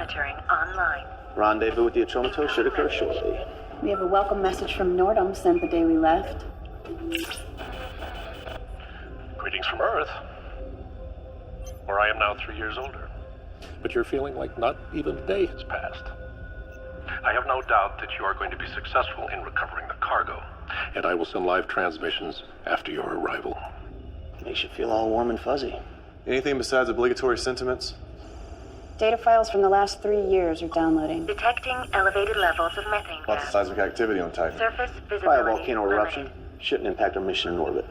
monitoring online. Rendezvous with the Atromatos should occur shortly. We have a welcome message from Nordum sent the day we left. Greetings from Earth, where I am now 3 years older. But you're feeling like not even a day has passed. I have no doubt that you are going to be successful in recovering the cargo, and I will send live transmissions after your arrival. Makes you feel all warm and fuzzy. Anything besides obligatory sentiments? Data files from the last 3 years are downloading. Detecting elevated levels of methane Lots of gas. seismic activity on Titan. Surface visibility By a volcano limited. eruption, shouldn't impact our mission in orbit.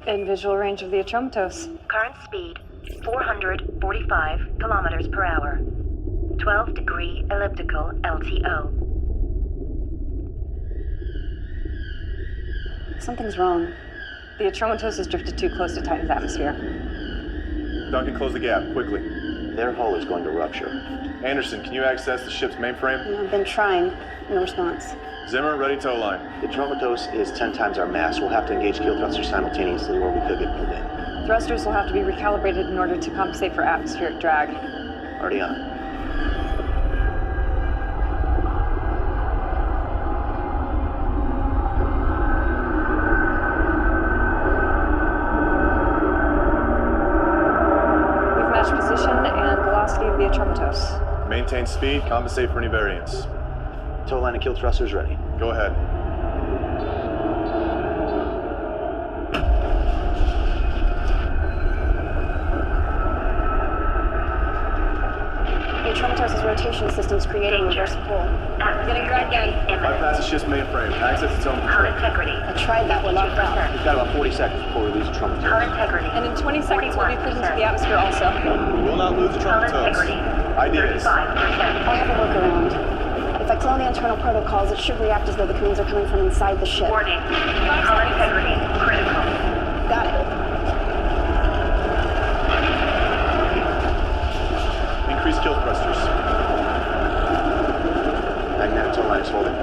In visual range of the Atromatos. Current speed, 445 kilometers per hour. 12-degree elliptical LTO. Something's wrong. The Atromatos has drifted too close to Titan's atmosphere. Duncan, close the gap, quickly. Their hull is going to rupture. Anderson, can you access the ship's mainframe? I've been trying. No response. Zimmer, ready tow line. The Atromatos is 10 times our mass. We'll have to engage kill thrusters simultaneously or we could get pulled in. Thrusters will have to be recalibrated in order to compensate for atmospheric drag. Already on. We've matched position and velocity of the Atromatos. Maintain speed, compensate for any variance. Tow line and kill thrusters ready. Go ahead. The Atromatos' rotation system's creating reverse pull. Getting dragged in. Bypass the ship's mainframe. Access its own Hull control. integrity. I tried that, we're locked out. We've got about 40 seconds before we lose the Hull Atromatos. integrity. And in 20 seconds, we'll be cruising to the atmosphere also. We will not lose the Hull Atromatos. integrity. Ideas. 35%. I have a workaround. If I clone the internal protocols, it should react as though the commands are coming from inside the ship. Warning. Hull integrity critical. Got it. Increase kill thrusters. Magnetic tow line is holding.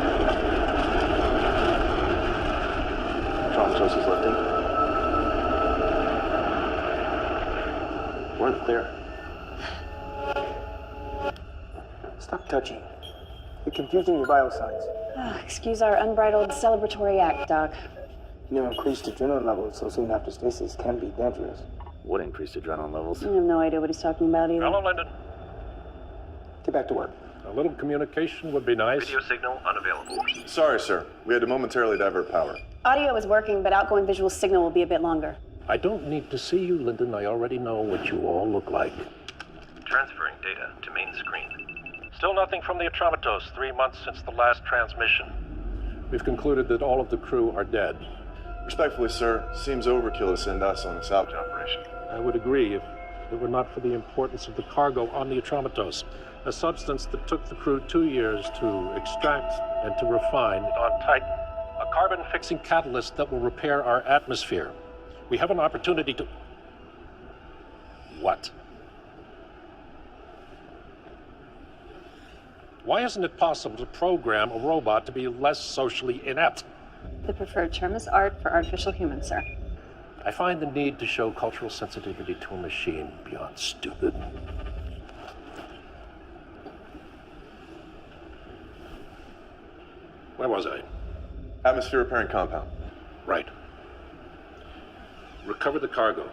Atromatos is lifting. We're in the clear. Stop touching. You're confusing your vital signs. Excuse our unbridled celebratory act, Doc. You know, increased adrenaline levels so soon after stasis can be dangerous. What increased adrenaline levels? I have no idea what he's talking about either. Hello, Lyndon. Get back to work. A little communication would be nice. Video signal unavailable. Sorry, sir. We had to momentarily divert power. Audio is working, but outgoing visual signal will be a bit longer. I don't need to see you, Lyndon. I already know what you all look like. Transferring data to main screen. Still nothing from the Atromatos, 3 months since the last transmission. We've concluded that all of the crew are dead. Respectfully, sir, seems overkill to send us on a salvage operation. I would agree if it were not for the importance of the cargo on the Atromatos, a substance that took the crew 2 years to extract and to refine on Titan, a carbon-fixing catalyst that will repair our atmosphere. We have an opportunity to... What? Why isn't it possible to program a robot to be less socially inept? The preferred term is art for artificial humans, sir. I find the need to show cultural sensitivity to a machine beyond stupid. Where was I? Atmosphere repairing compound. Right. Recover the cargo.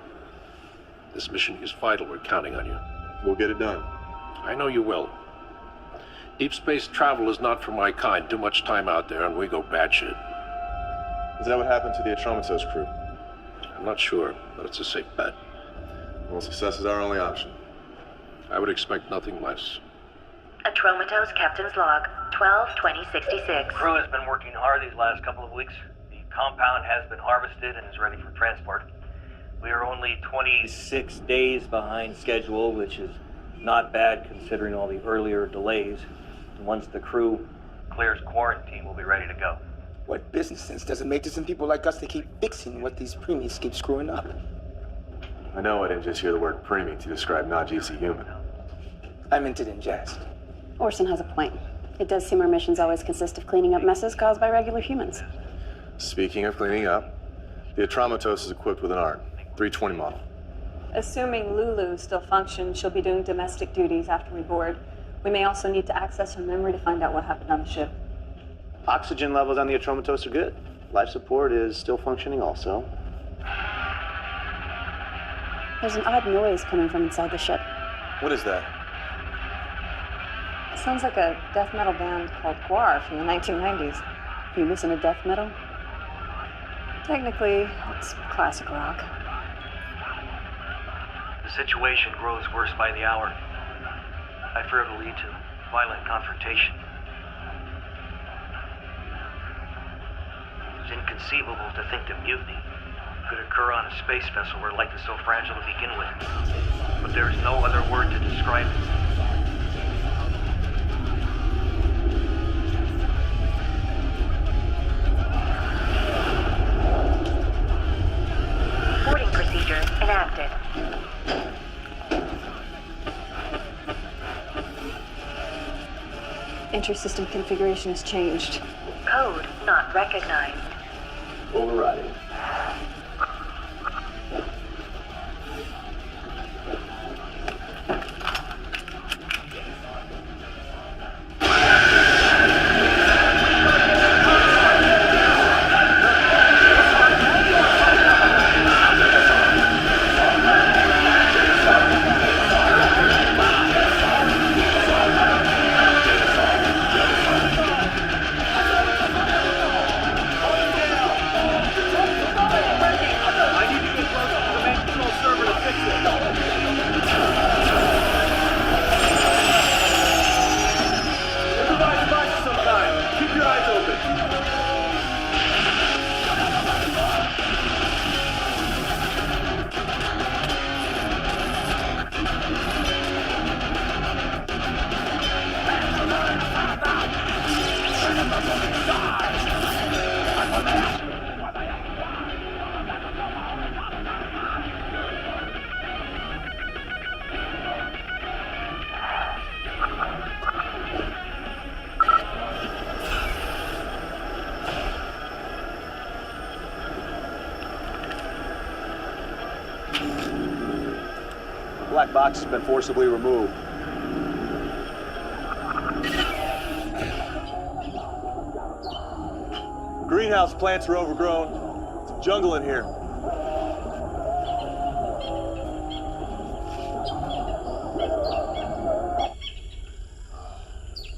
This mission is vital. We're counting on you. We'll get it done. I know you will. Deep space travel is not for my kind. Too much time out there and we go batshit. Is that what happened to the Atromatos crew? I'm not sure, but it's a safe bet. Well, success is our only option. I would expect nothing less. Atromatos Captain's Log, 12-2066. Crew has been working hard these last couple of weeks. The compound has been harvested and is ready for transport. We are only 26 days behind schedule, which is not bad considering all the earlier delays. And once the crew clears quarantine, we'll be ready to go. What business sense does it make to some people like us to keep fixing what these preemies keep screwing up? I know I didn't just hear the word preemie to describe Najisi human. I meant it in jest. Orson has a point. It does seem our missions always consist of cleaning up messes caused by regular humans. Speaking of cleaning up, the Atromatos is equipped with an ART, 320 model. Assuming Lulu still functions, she'll be doing domestic duties after we board. We may also need to access her memory to find out what happened on the ship. Oxygen levels on the Atromatos are good. Life support is still functioning also. There's an odd noise coming from inside the ship. What is that? It sounds like a death metal band called Guar from the 1990s. You listen to death metal? Technically, it's classic rock. The situation grows worse by the hour. I fear it'll lead to violent confrontation. It's inconceivable to think that mutiny could occur on a space vessel where life is so fragile to begin with. But there is no other word to describe it. Boarding procedures enacted. Entry system configuration has changed. Code not recognized. Overriding. Black box has been forcibly removed. Greenhouse plants are overgrown. It's a jungle in here.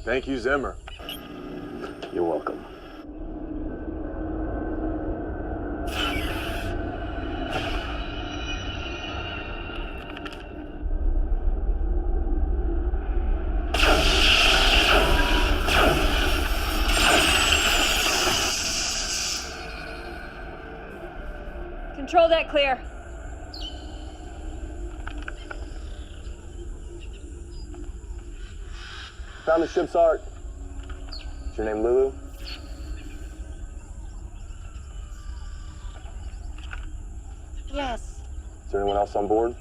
Thank you, Zimmer. You're welcome. Control deck clear. Found the ship's art. Is your name Lulu? Yes, Is there anyone else on board?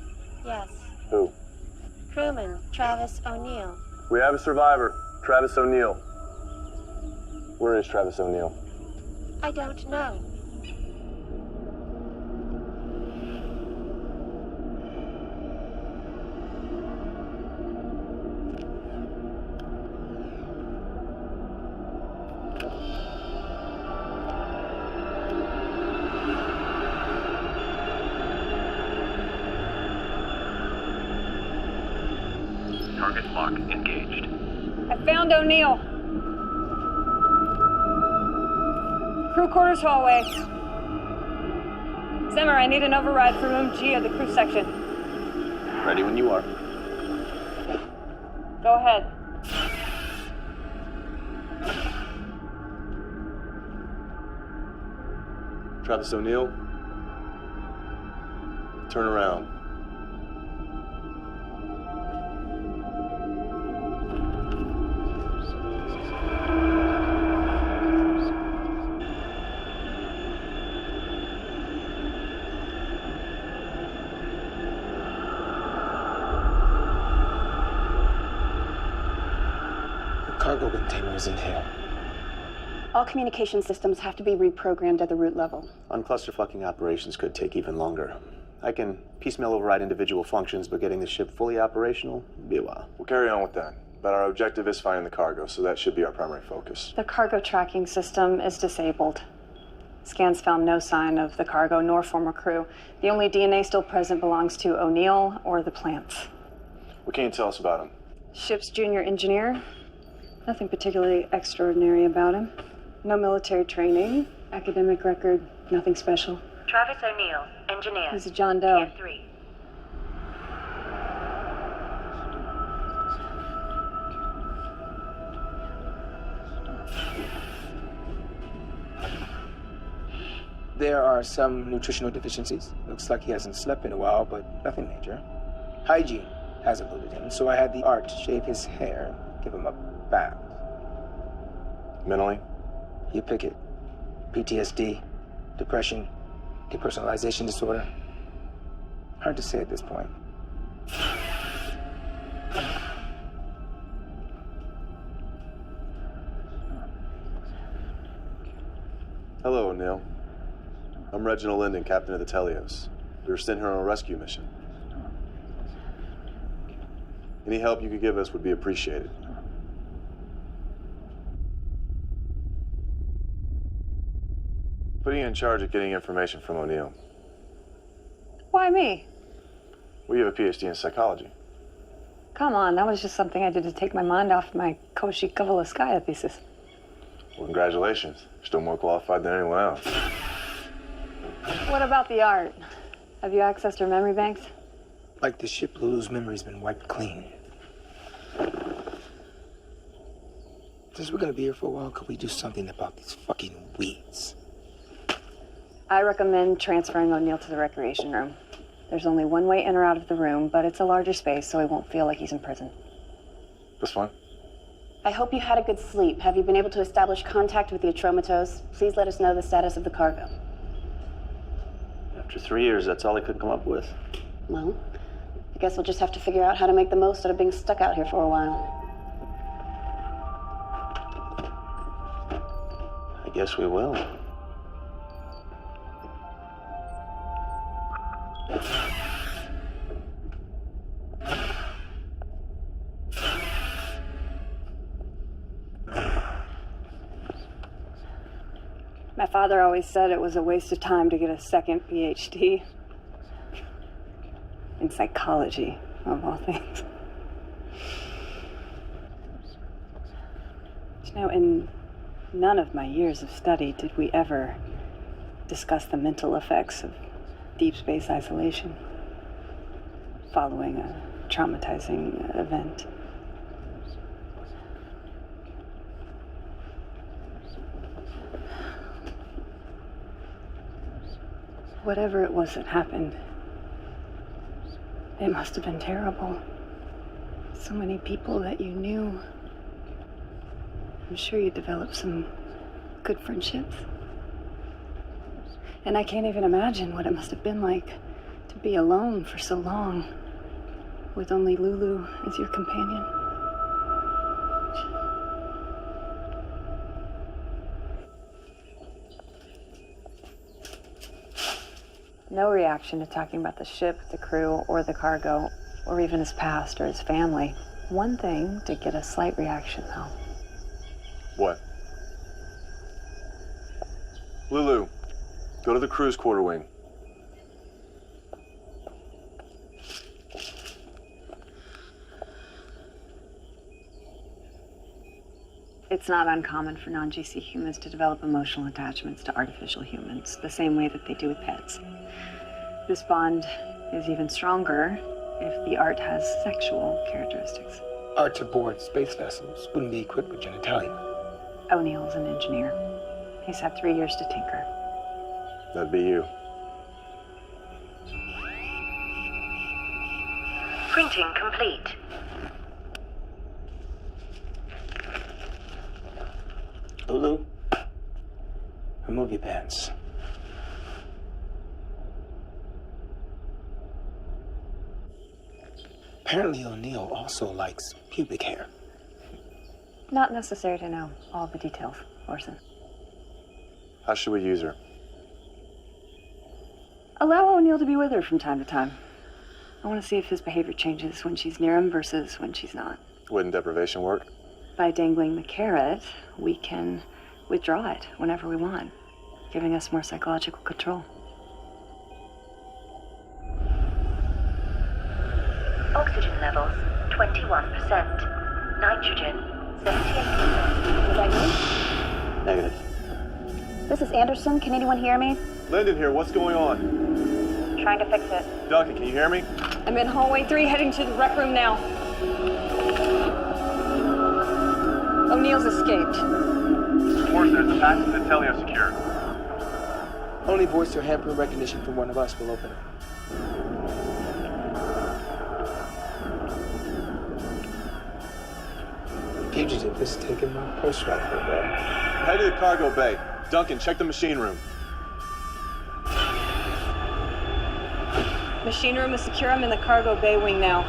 yes. Who? Crewman Travis O'Neill. We have a survivor, Travis O'Neill. Where is Travis O'Neill? I don't know. Target lock engaged. I found O'Neill. Crew quarters hallway. Zimmer, I need an override for room G of the crew section. Ready when you are. Go ahead. Travis O'Neill? Turn around. Cargo container is in here. All communication systems have to be reprogrammed at the root level. Unclusterfucking operations could take even longer. I can piecemeal override individual functions, but getting the ship fully operational would be a while. We'll carry on with that. but our objective is finding the cargo, so that should be our primary focus. The cargo tracking system is disabled. Scans found no sign of the cargo nor former crew. The only DNA still present belongs to O'Neill or the plants. What can you tell us about him? Ship's junior engineer. Nothing particularly extraordinary about him. No military training, academic record, nothing special. Travis O'Neill, engineer. He's a John Doe. TF3. There are some nutritional deficiencies. Looks like he hasn't slept in a while, but nothing major. Hygiene has eluded him, so I had the art shave his hair, give him a bath. Mentally? You pick it. PTSD, depression, depersonalization disorder. Hard to say at this point. Hello, O'Neill. I'm Reginald Linden, captain of the Telios. We were sent here on a rescue mission. Any help you could give us would be appreciated. Putting you in charge of getting information from O'Neill. Why me? We have a PhD in psychology. Come on, that was just something I did to take my mind off my Koshi Kavalaskaya thesis. Well, congratulations. You're still more qualified than anyone else. What about the art? Have you accessed her memory banks? Like the ship, Lulu's memory's been wiped clean. Since we're gonna be here for a while, could we do something about these fucking weeds? I recommend transferring O'Neill to the recreation room. There's only one way in or out of the room, but it's a larger space, so he won't feel like he's in prison. That's fine. I hope you had a good sleep. Have you been able to establish contact with the Atromatos? Please let us know the status of the cargo. After 3 years, that's all I could come up with. Well, I guess we'll just have to figure out how to make the most out of being stuck out here for a while. I guess we will. My father always said it was a waste of time to get a second PhD. In psychology, of all things. You know, in none of my years of study did we ever discuss the mental effects of deep space isolation following a traumatizing event. Whatever it was that happened, it must have been terrible. So many people that you knew. I'm sure you developed some good friendships. And I can't even imagine what it must have been like to be alone for so long, with only Lulu as your companion. No reaction to talking about the ship, the crew, or the cargo, or even his past or his family. One thing did get a slight reaction, though. What? Lulu, go to the crew's quarter wing. It's not uncommon for non-GC humans to develop emotional attachments to artificial humans, the same way that they do with pets. This bond is even stronger if the art has sexual characteristics. Arts aboard space vessels wouldn't be equipped with genitalia. O'Neill's an engineer. He's had 3 years to tinker. That'd be you. Printing complete. Lulu, remove your pants. Apparently O'Neill also likes pubic hair. Not necessary to know all the details, Orson. How should we use her? Allow O'Neill to be with her from time to time. I want to see if his behavior changes when she's near him versus when she's not. Wouldn't deprivation work? By dangling the carrot, we can withdraw it whenever we want, giving us more psychological control. Oxygen levels 21%. Nitrogen 78%. Was that you? Negative. This is Anderson. Can anyone hear me? Lyndon here, what's going on? Trying to fix it. Duncan, can you hear me? I'm in hallway 3, heading to the rec room now. O'Neill's escaped. Forster, the passage to Telio secure. Only voice or handprint recognition from one of us will open it. Fugitive is taking my post rifle back. Head to the cargo bay. Duncan, check the machine room. Machine room is secure. I'm in the cargo bay wing now.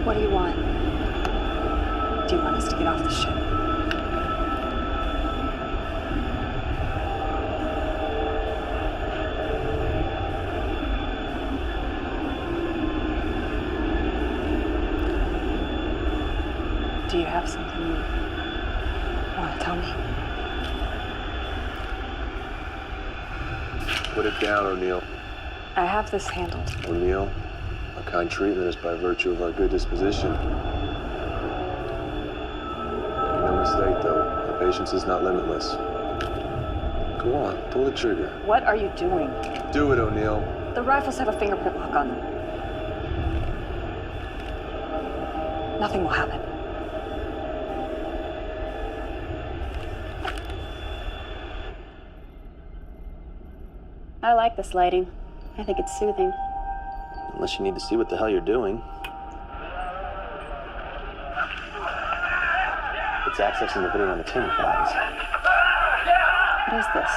What do you want? Do you want us to get off the ship? Do you have something you want to tell me? Put it down, O'Neill. I have this handled. O'Neill, our kind treatment is by virtue of our good disposition. Make no mistake, though, our patience is not limitless. Go on, pull the trigger. What are you doing? Do it, O'Neill. The rifles have a fingerprint lock on them. Nothing will happen. I like this lighting. I think it's soothing. Unless you need to see what the hell you're doing. It's accessing the video entertainment files. What is this?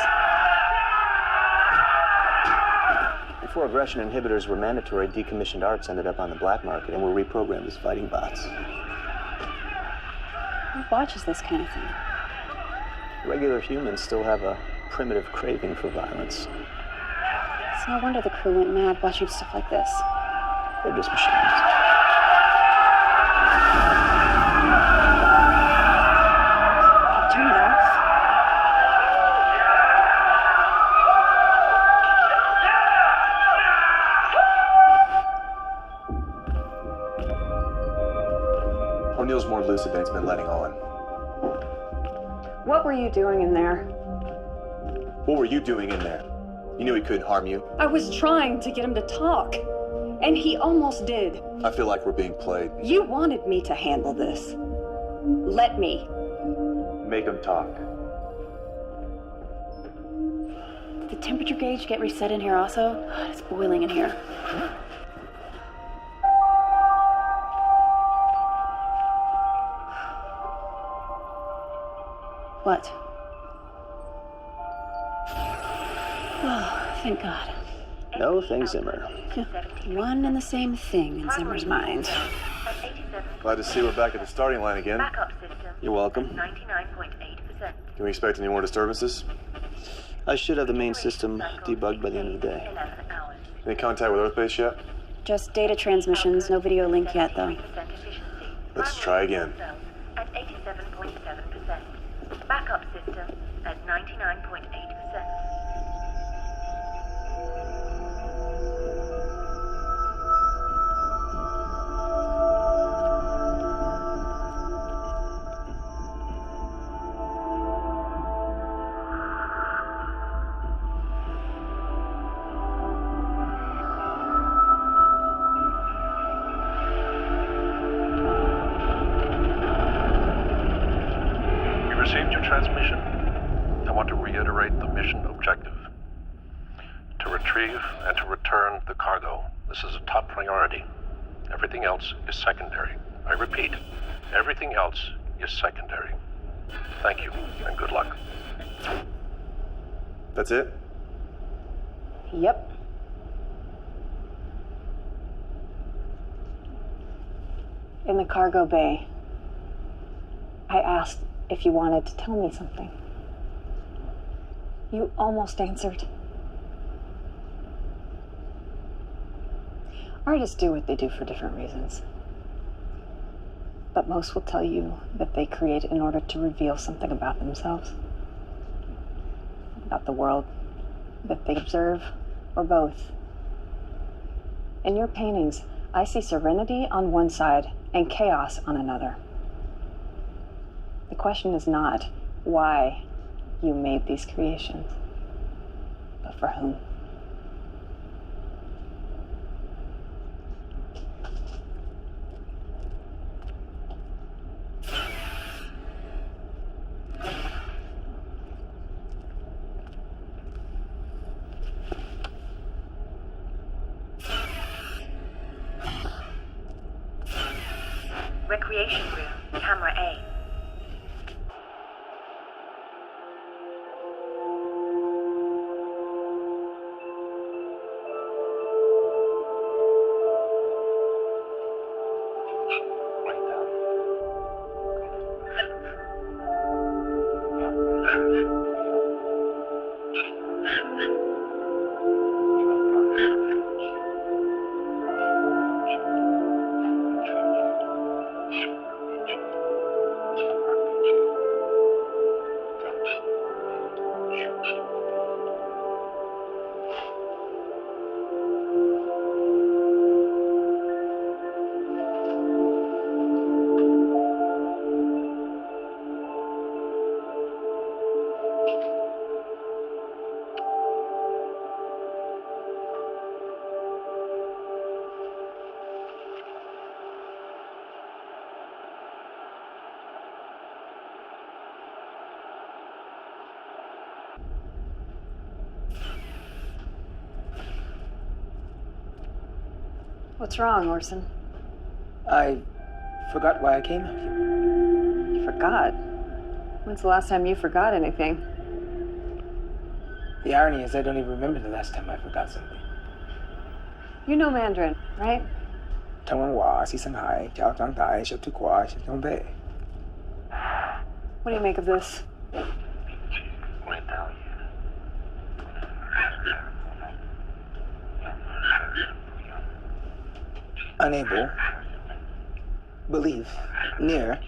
Before aggression inhibitors were mandatory, decommissioned arts ended up on the black market and were reprogrammed as fighting bots. Who watches this kind of thing? Regular humans still have a primitive craving for violence. It's no wonder the crew went mad watching stuff like this. They're just machines. Turn it off. O'Neill's more lucid than he's been letting on. What were you doing in there? What were you doing in there? You knew he couldn't harm you. I was trying to get him to talk, and he almost did. I feel like we're being played. You wanted me to handle this. Let me. Make him talk. Did the temperature gauge get reset in here also? God, it's boiling in here. What? Oh, thank God. No thanks, Zimmer. One and the same thing in Zimmer's mind. Glad to see we're back at the starting line again. Backup system. You're welcome. 99.8%. Can we expect any more disturbances? I should have the main system debugged by the end of the day. 11 hours. Any contact with Earthbase yet? Just data transmissions, no video link yet, though. 3% efficiency. Let's try again. At 87.7%. Backup system at 99.8%. Received your transmission. I want to reiterate the mission objective. to retrieve and to return the cargo. This is a top priority. Everything else is secondary. I repeat, everything else is secondary. Thank you, and good luck. That's it? Yep. In the cargo bay, I asked if you wanted to tell me something. You almost answered. Artists do what they do for different reasons. But most will tell you that they create in order to reveal something about themselves, about the world that they observe, or both. In your paintings, I see serenity on one side and chaos on another. The question is not why you made these creations, but for whom. Recreation room, camera A. What's wrong, Orson? I forgot why I came out here. You forgot? When's the last time you forgot anything? The irony is I don't even remember the last time I forgot something. You know Mandarin, right? 听闻话是生孩，教长大，学读挂，学东北。 What do you make of this? Unable. Believe. Near.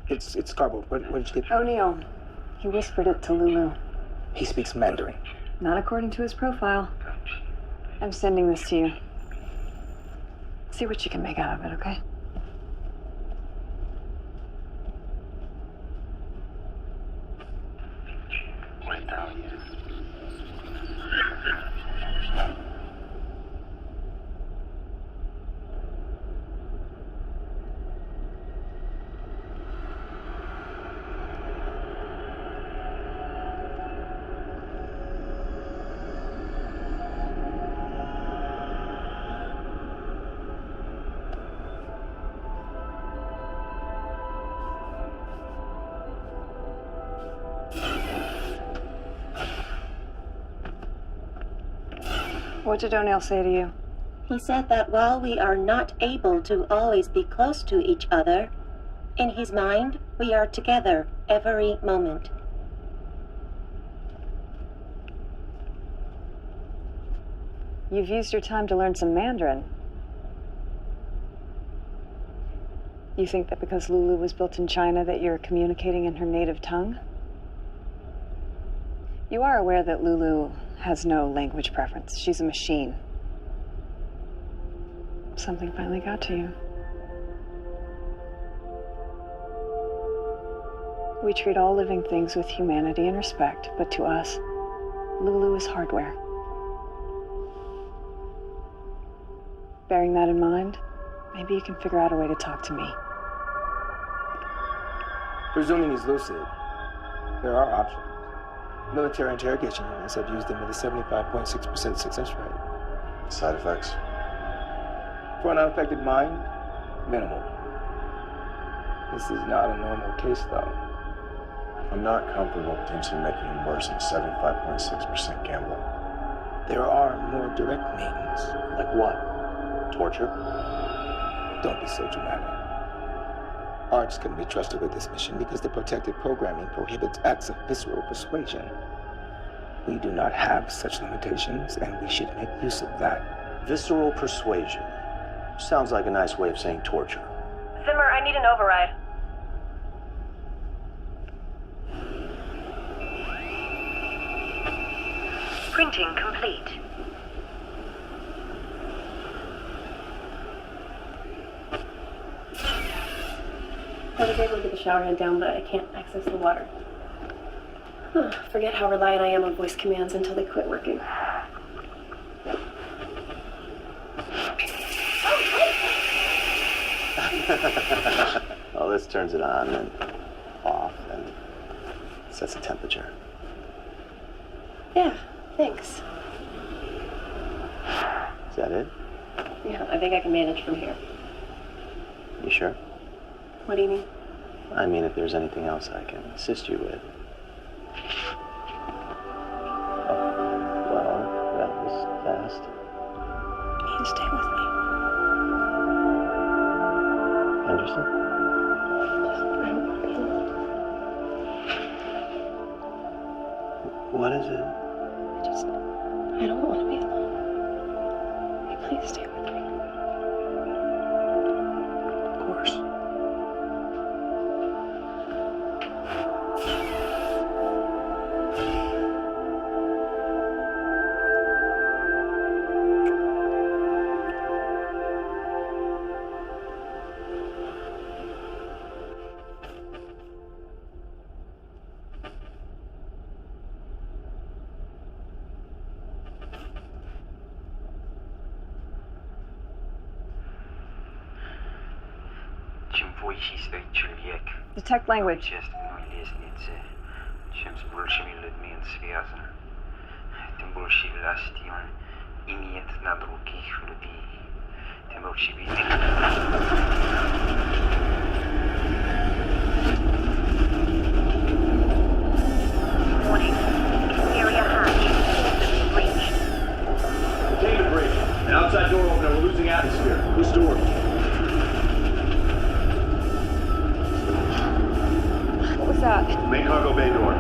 It's garbled. What did you get? O'Neill. He whispered it to Lulu. He speaks Mandarin. Not according to his profile. I'm sending this to you. See what you can make out of it, okay? What did O'Neill say to you? He said that while we are not able to always be close to each other, in his mind, we are together every moment. You've used your time to learn some Mandarin. You think that because Lulu was built in China that you're communicating in her native tongue? You are aware that Lulu has no language preference. She's a machine. Something finally got to you. We treat all living things with humanity and respect, but to us, Lulu is hardware. Bearing that in mind, maybe you can figure out a way to talk to me. Presuming he's lucid, there are options. Military interrogation units have used them with a 75.6% success rate. Side effects? For an unaffected mind, minimal. This is not a normal case, though. I'm not comfortable potentially making him worse than 75.6% gambling. There are more direct means. Like what? Torture? Don't be so dramatic. Arts can be trusted with this mission because the protected programming prohibits acts of visceral persuasion. We do not have such limitations, and we should make use of that. Visceral persuasion. Sounds like a nice way of saying torture. Zimmer, I need an override. Printing complete. I was able to get the shower head down, but I can't access the water. Forget how reliant I am on voice commands until they quit working. Well, this turns it on and off and sets the temperature. Yeah, thanks. Is that it? Yeah, I think I can manage from here. You sure? What do you mean? I mean, if there's anything else I can assist you with. Oh, well, that was fast. You can stay with me. Anderson? I don't want to be alone. What is it? I don't want to be alone. Will you please stay with me? Of course. Detect language. Warning. Exterior hatch. Breached. Containment breach. An outside door opener. We're losing atmosphere. Whose door? What was that? Main cargo bay door.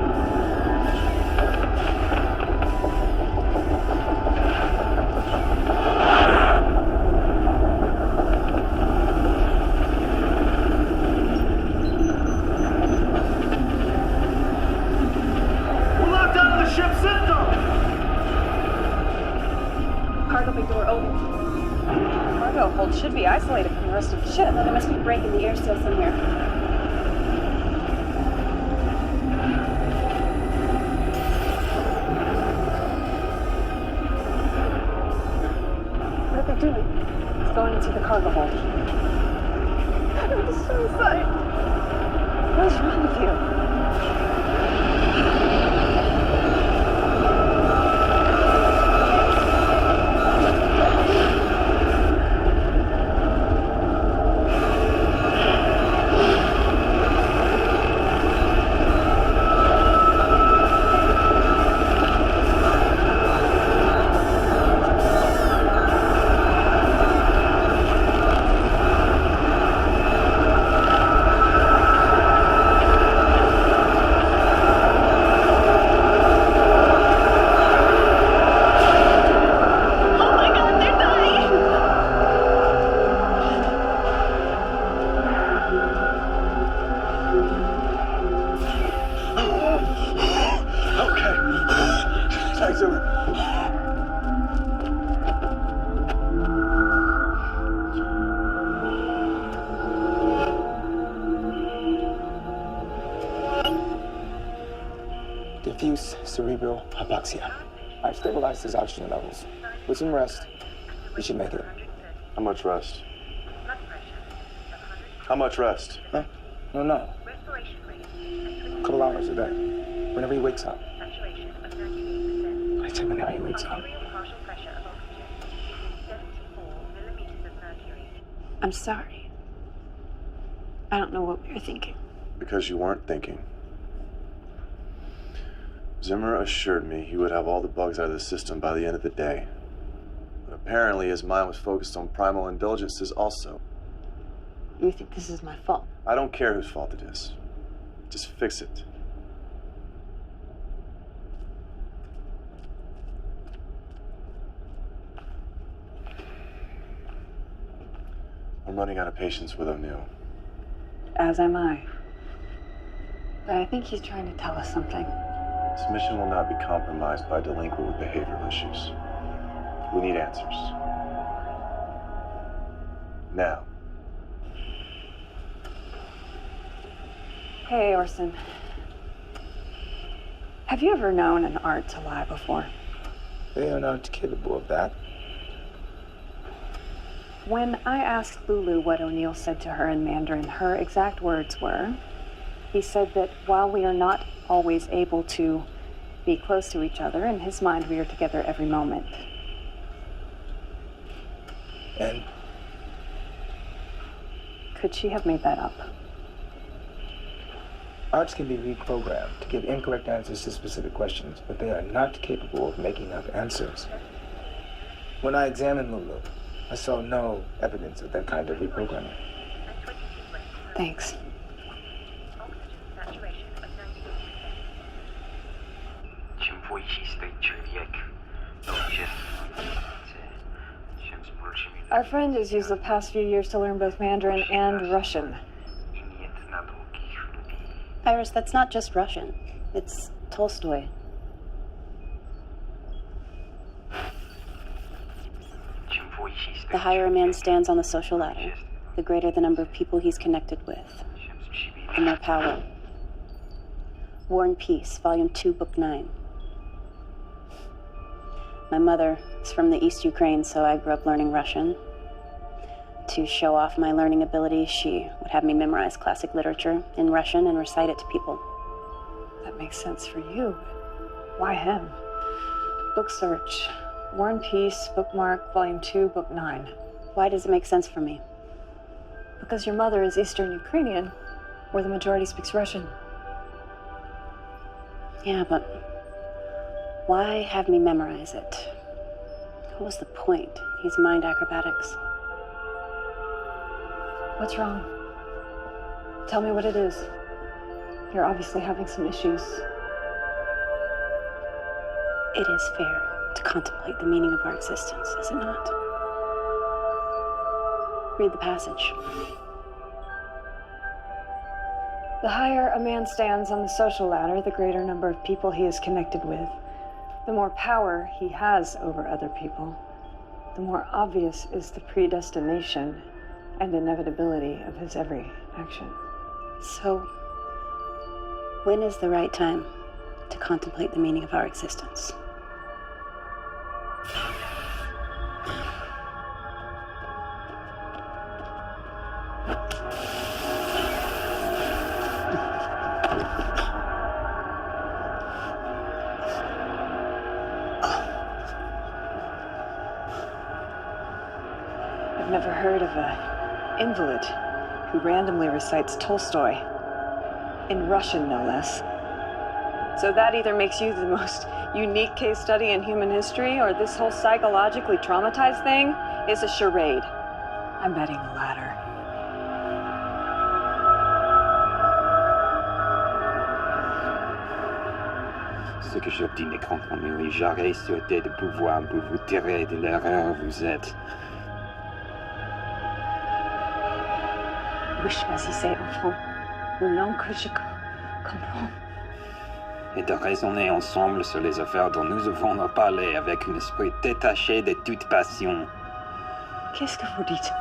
We're locked out of the ship's system! Cargo bay door open. Cargo hold should be isolated from the rest of the ship. There must be a break in the air seal somewhere. What are they doing? It's going into the cargo hold. It's suicide. What is wrong with you? Diffuse cerebral hypoxia. I've stabilized his oxygen levels. With some rest, we should make it. How much rest? Blood pressure. 100. How much rest? Huh? No. Respiration rate. A couple hours a day. Whenever he wakes up. Saturation. him whenever he wakes up. Arterial partial pressure of oxygen is 74 millimeters of mercury. I'm sorry. I don't know what we were thinking. Because you weren't thinking. Zimmer assured me he would have all the bugs out of the system by the end of the day. But apparently his mind was focused on primal indulgences also. You think this is my fault? I don't care whose fault it is. Just fix it. I'm running out of patience with O'Neill. As am I. But I think he's trying to tell us something. This mission will not be compromised by a delinquent with behavioral issues. We need answers. Now. Hey, Orson. Have you ever known an art to lie before? They are not capable of that. When I asked Lulu what O'Neill said to her in Mandarin, her exact words were, he said that while we are not always able to be close to each other, in his mind we are together every moment. And Could she have made that up? arts can be reprogrammed to give incorrect answers to specific questions, but they are not capable of making up answers. When I examined Lulu, I saw no evidence of that kind of reprogramming. Thanks. Oxygen saturation of 98%. Tu me vois ici, c'était Juliette. Donc, j'aime ce bullshit. Our friend has used the past few years to learn both Mandarin and Russian. Iris, that's not just Russian. It's Tolstoy. The higher a man stands on the social ladder, the greater the number of people he's connected with, the more power. War and Peace, Volume 2, Book 9. My mother is from the East Ukraine, so I grew up learning Russian. To show off my learning ability, she would have me memorize classic literature in Russian and recite it to people. That makes sense for you. Why him? Book search. War and Peace, bookmark, Volume 2, Book 9. Why does it make sense for me? Because your mother is Eastern Ukrainian, where the majority speaks Russian. Yeah, but why have me memorize it? What was the point? These mind acrobatics. What's wrong? Tell me what it is. You're obviously having some issues. It is fair to contemplate the meaning of our existence, is it not? Read the passage. The higher a man stands on the social ladder, the greater number of people he is connected with, the more power he has over other people, the more obvious is the predestination and inevitability of his every action. So, when is the right time to contemplate the meaning of our existence? I've never heard of an invalid who randomly recites Tolstoy, in Russian no less. So that either makes you the most unique case study in human history, or this whole psychologically traumatized thing is a charade. I'm betting the latter. Ce que j'obtenais quand on nourrit Jarret souhaitait de pouvoir pour vous tirer de l'erreur où vous êtes. Oui, choisissez, enfant, une langue que je comprends. Et de raisonner ensemble sur les affaires dont nous avons à parler avec un esprit détaché de toute passion. Qu'est-ce que vous dites?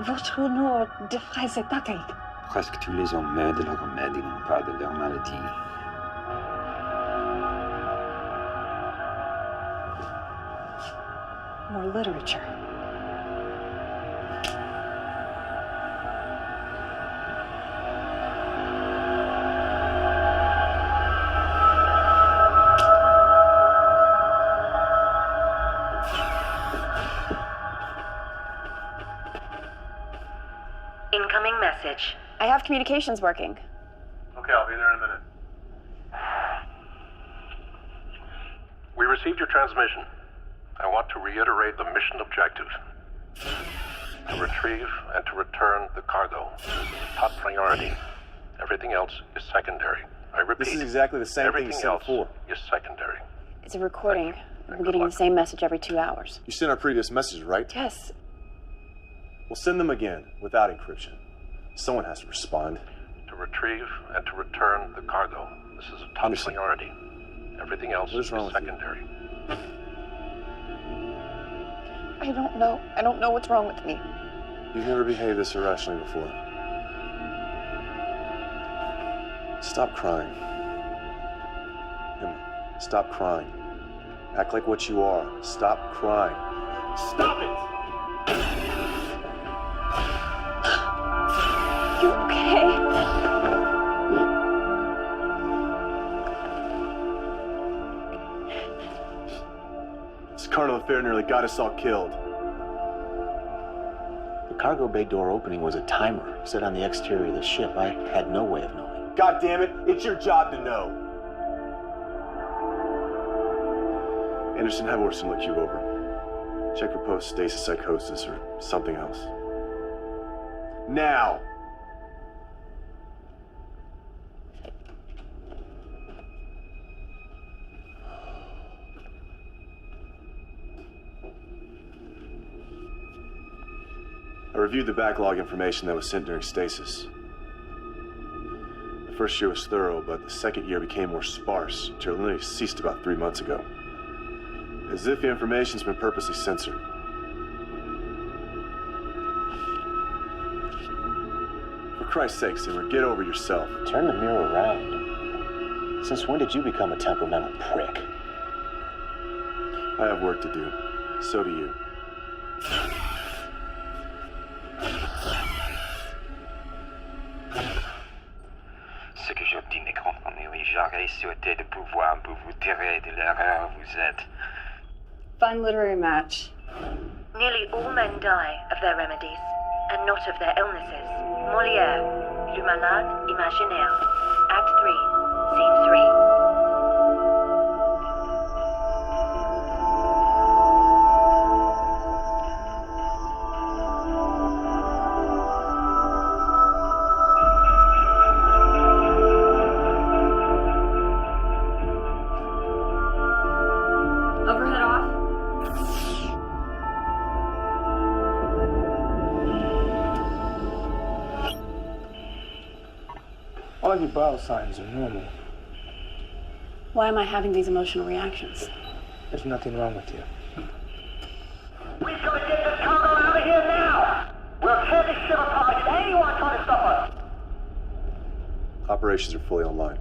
Votre nom devrait s'attaquer. Presque tous les hommes meurent de leur remède et non pas de leur maladie. More literature. have communications working. Okay, I'll be there in a minute. We received your transmission. I want to reiterate the mission objectives. To retrieve and to return the cargo. Top priority. Everything else is secondary. I repeat. This is exactly the same thing you said before. Is secondary. It's a recording. We're getting the same message every 2 hours. You sent our previous messages, right? Yes. We'll send them again, without encryption. Someone has to respond. To retrieve and to return the cargo. This is a top priority. Everything else is secondary. I don't know. I don't know what's wrong with me. You've never behaved this irrationally before. Stop crying. Emma, stop crying. Act like what you are. Stop crying. Stop it! You okay? This carnal affair nearly got us all killed. The cargo bay door opening was a timer set on the exterior of the ship. I had no way of knowing. God damn it, it's your job to know. Anderson, have Orson look you over. Check for post-stasis psychosis or something else. Now! I reviewed the backlog information that was sent during stasis. The first year was thorough, but the second year became more sparse until it literally ceased about 3 months ago. As if the information's been purposely censored. For Christ's sake, Simmer, get over yourself. Turn the mirror around. Since when did you become a temperamental prick? I have work to do. So do you. Ce que j'obtenais comprenez, oui, j'aurais souhaité de pouvoir vous tirer de l'erreur où vous êtes. Fine literary match. Nearly all men die of their remedies, and not of their illnesses. Molière, Le Malade Imaginaire, Act 3, Scene 3. Overhead off. All of your vital signs are normal. Why am I having these emotional reactions? There's nothing wrong with you. We've got to get this cargo out of here now! We'll tear this ship apart if anyone tries to stop us! Operations are fully online.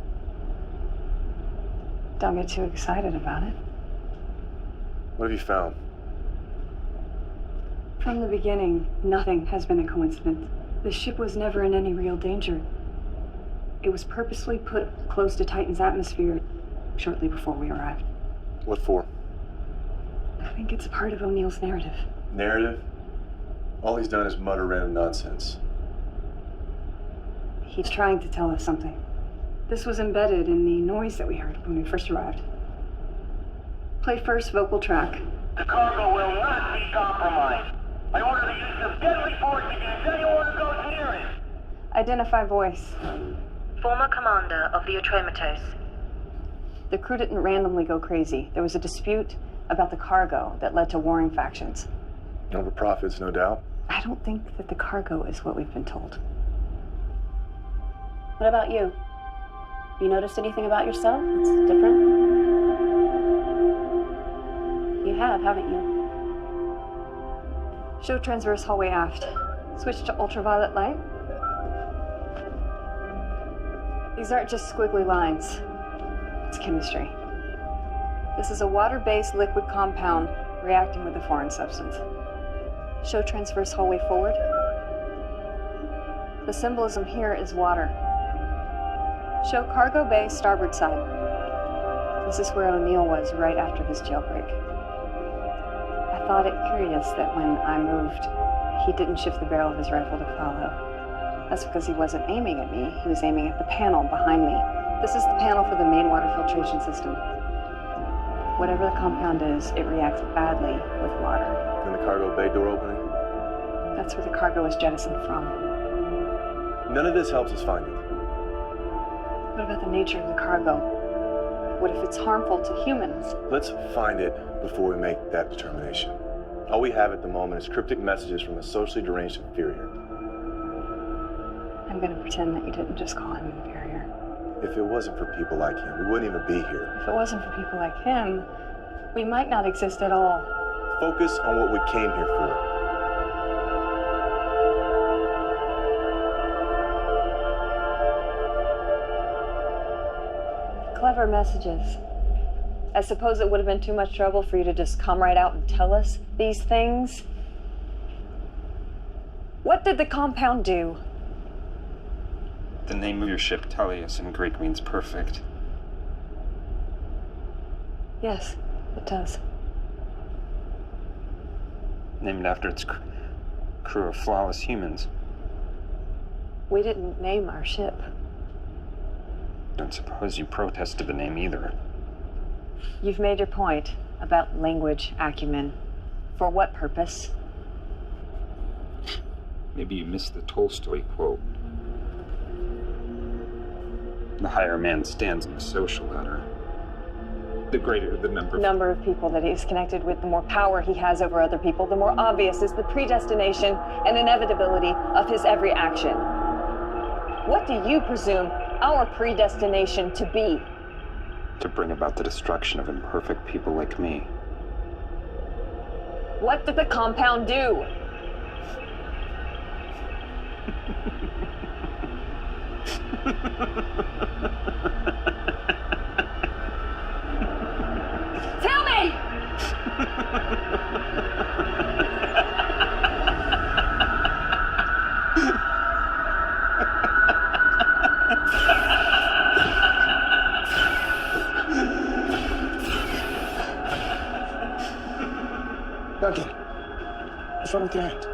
Don't get too excited about it. What have you found? From the beginning, nothing has been a coincidence. The ship was never in any real danger. It was purposely put close to Titan's atmosphere shortly before we arrived. What for? I think it's part of O'Neill's narrative. Narrative? All he's done is mutter random nonsense. He's trying to tell us something. This was embedded in the noise that we heard when we first arrived. Play first vocal track. The cargo will not be compromised. I order the use of deadly force against anyone who goes near it. Identify voice. Former commander of the Atrematos. The crew didn't randomly go crazy. There was a dispute about the cargo that led to warring factions. Over profits, no doubt. I don't think that the cargo is what we've been told. What about you? You noticed anything about yourself that's different? You have, haven't you? Show transverse hallway aft. Switch to ultraviolet light. These aren't just squiggly lines. It's chemistry. This is a water-based liquid compound reacting with a foreign substance. Show transverse hallway forward. The symbolism here is water. Show cargo bay starboard side. This is where O'Neill was right after his jailbreak. I thought it curious that when I moved, he didn't shift the barrel of his rifle to follow. That's because he wasn't aiming at me. He was aiming at the panel behind me. This is the panel for the main water filtration system. Whatever the compound is, it reacts badly with water. And the cargo bay door opening? That's where the cargo is jettisoned from. None of this helps us find it. What about the nature of the cargo? What if it's harmful to humans? Let's find it before we make that determination. All we have at the moment is cryptic messages from a socially deranged inferior. I'm gonna pretend that you didn't just call him inferior. If it wasn't for people like him, we wouldn't even be here. If it wasn't for people like him, we might not exist at all. Focus on what we came here for. Clever messages. I suppose it would have been too much trouble for you to just come right out and tell us these things. What did the compound do? The name of your ship, Talius, in Greek means perfect. Yes, it does. Named after its crew of flawless humans. We didn't name our ship. Don't suppose you protested the name either. You've made your point about language acumen. For what purpose? Maybe you missed the Tolstoy quote. The higher man stands on the social ladder. The greater the number of people that he's connected with, the more power he has over other people, the more obvious is the predestination and inevitability of his every action. What do you presume our predestination to be? To bring about the destruction of imperfect people like me. What did the compound do? Tell me! Duncan, what's wrong with your hand?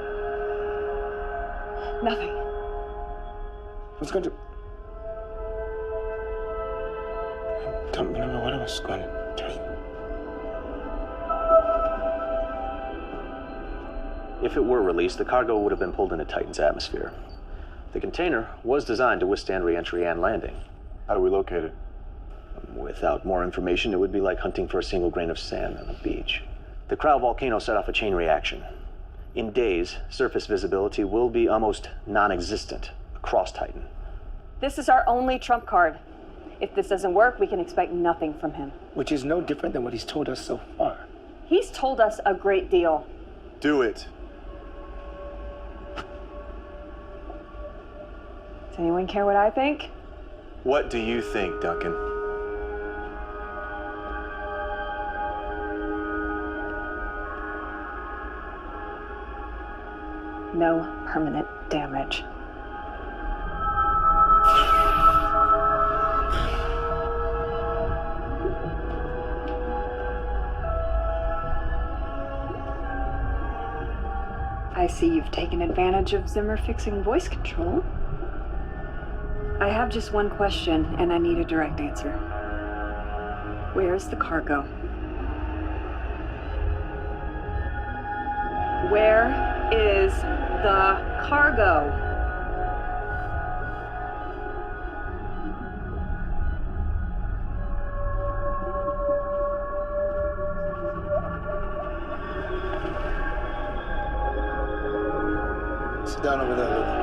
Nothing. What's going to... I don't remember what I was going to tell you. If it were released, the cargo would have been pulled into Titan's atmosphere. The container was designed to withstand re-entry and landing. How do we locate it? Without more information, it would be like hunting for a single grain of sand on a beach. The Krau volcano set off a chain reaction. In days, surface visibility will be almost non-existent across Titan. This is our only trump card. If this doesn't work, we can expect nothing from him. Which is no different than what he's told us so far. He's told us a great deal. Do it. Does anyone care what I think? What do you think, Duncan? No permanent damage. I see you've taken advantage of Zimmer fixing voice control. I have just one question, and I need a direct answer. Where's the cargo? Where is the cargo? Sit down over there, Lily.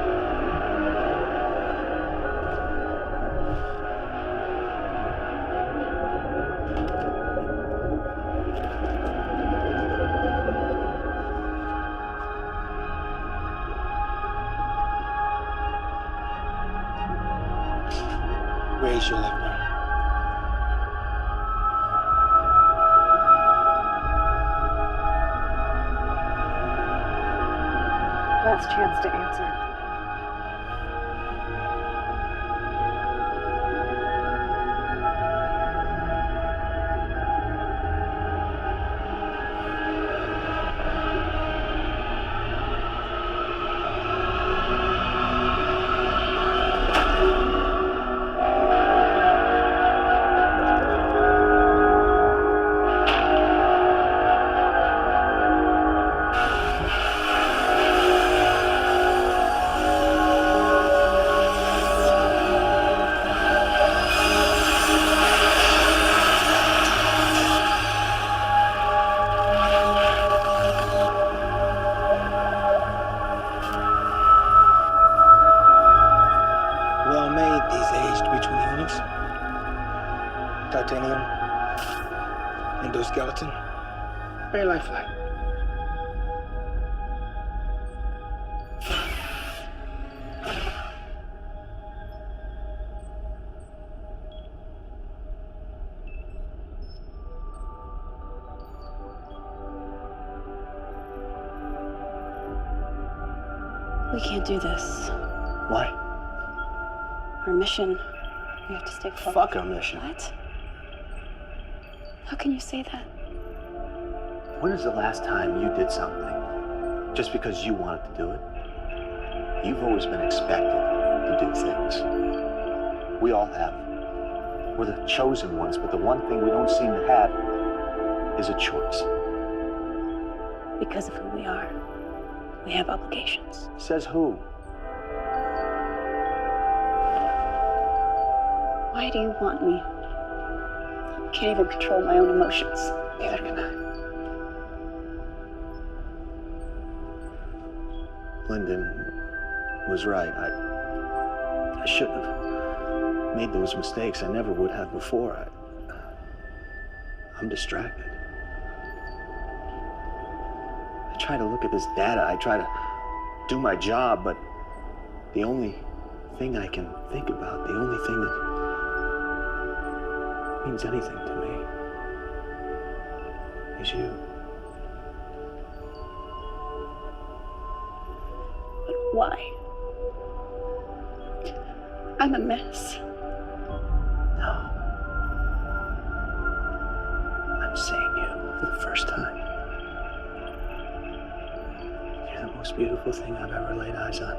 Raise your left arm. Last chance to answer. made these AH-320 units. Titanium, endoskeleton, very lifelike. We can't do this. Why? Our mission. We have to stay focused. Fuck our mission. What? How can you say that? When is the last time you did something just because you wanted to do it? You've always been expected to do things. We all have. We're the chosen ones, but the one thing we don't seem to have is a choice. Because of who we are. We have obligations. Says who? Why do you want me? I can't even control my own emotions. Neither can I. Lyndon was right. I shouldn't have made those mistakes. I never would have before. I'm distracted. I try to look at this data. I try to do my job, but the only thing I can think about, the only thing that means anything to me is you. But why? I'm a mess. No. I'm seeing you for the first time. You're the most beautiful thing I've ever laid eyes on.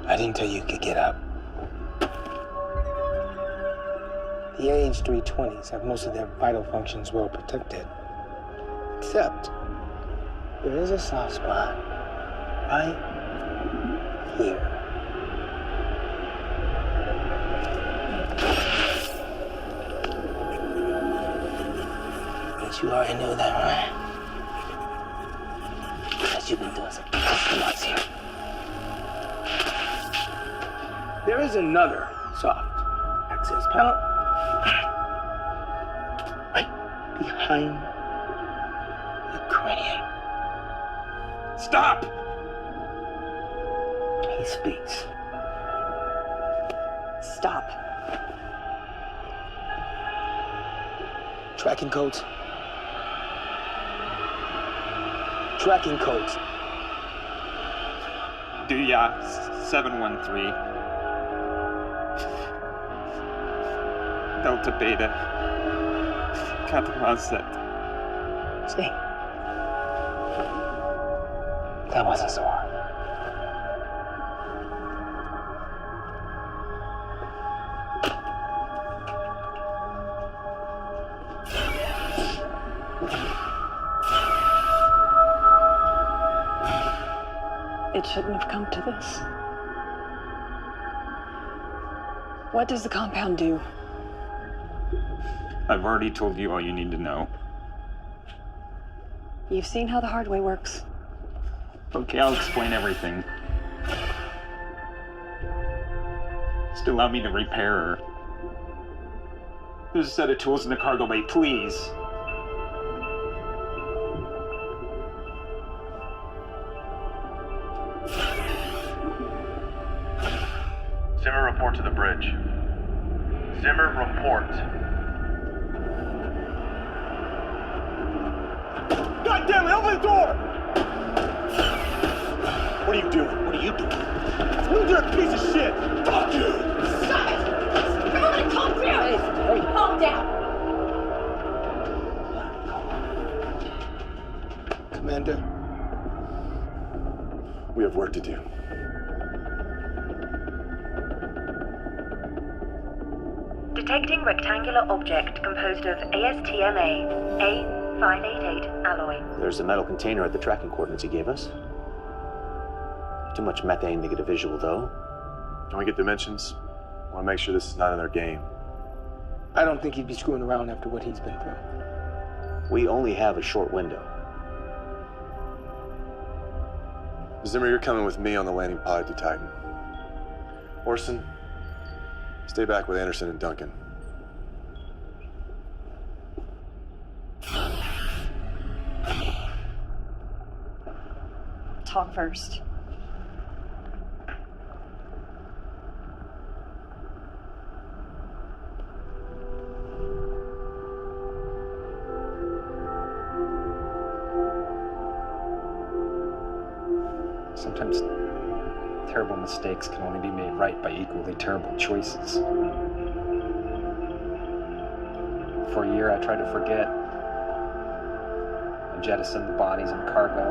I didn't tell you could get up. The AH-320s have most of their vital functions well protected. Except, there is a soft spot right here. But you already knew that, right? Because you've been doing some months here. There is another soft access panel right behind the cranium. Stop! He speaks. Stop. Tracking codes. Tracking codes. Duya 713. Delta Beta 87. See? That wasn't so hard. It shouldn't have come to this. What does the compound do? I've already told you all you need to know. You've seen how the hard way works. Okay, I'll explain everything. Just allow me to repair her. There's a set of tools in the cargo bay, please. Zimmer, report to the bridge. Zimmer, report. God damn it, open the door! What are you doing? What are you doing? You dirty piece of shit! Fuck you! Stop it! Everybody calm down! Hey. Calm down! Commander, We have work to do. Detecting rectangular object composed of ASTMA A588 alloy. There's a metal container at the tracking coordinates he gave us. Too much methane to get a visual, though. Can we get dimensions? I want to make sure this is not in their game. I don't think he'd be screwing around after what he's been through. We only have a short window. Zimmer, you're coming with me on the landing pod to Titan. Orson, stay back with Anderson and Duncan. Talk first. Sometimes terrible mistakes can only be made right by equally terrible choices. For a year, I tried to forget. I jettisoned the bodies and cargo.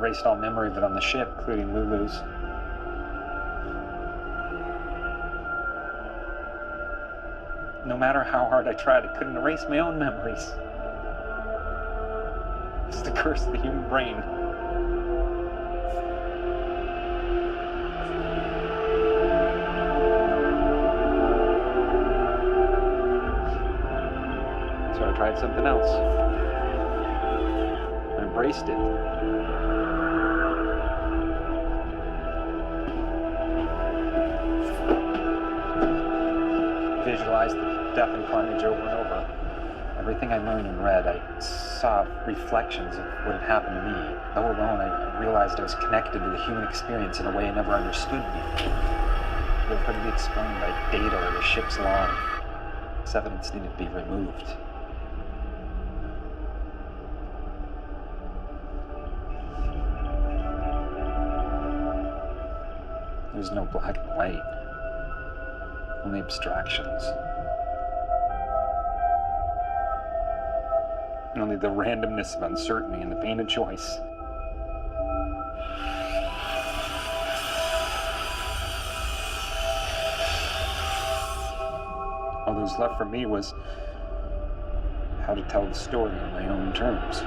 Erased all memory of it on the ship, including Lulu's. No matter how hard I tried, I couldn't erase my own memories. It's the curse of the human brain. So I tried something else. I embraced it. Visualized the death and carnage over and over. Everything I learned and read, I saw reflections of what had happened to me. Though alone, I realized I was connected to the human experience in a way I never understood before. It couldn't be explained by data or the ship's log. This evidence needed to be removed. There's no black and white. Only abstractions. And only the randomness of uncertainty and the pain of choice. All that was left for me was how to tell the story on my own terms.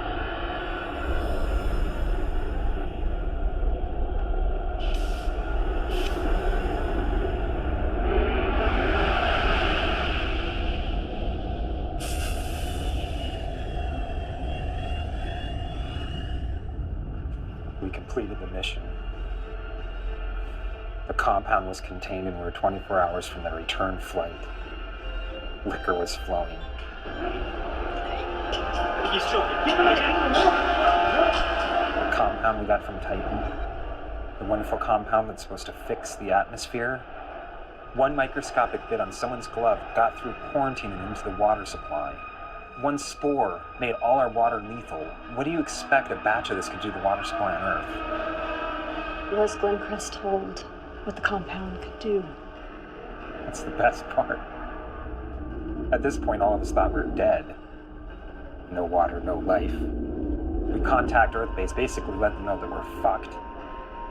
We completed the mission. The compound was contained and we were 24 hours from the return flight. Liquor was flowing. The compound we got from Titan, the wonderful compound that's supposed to fix the atmosphere, one microscopic bit on someone's glove got through quarantine and into the water supply. One spore made all our water lethal. What do you expect a batch of this could do to the water supply on Earth? Was Glencrest told what the compound could do? That's the best part. At this point, all of us thought we were dead. No water, no life. We contact Earthbase, basically let them know that we're fucked.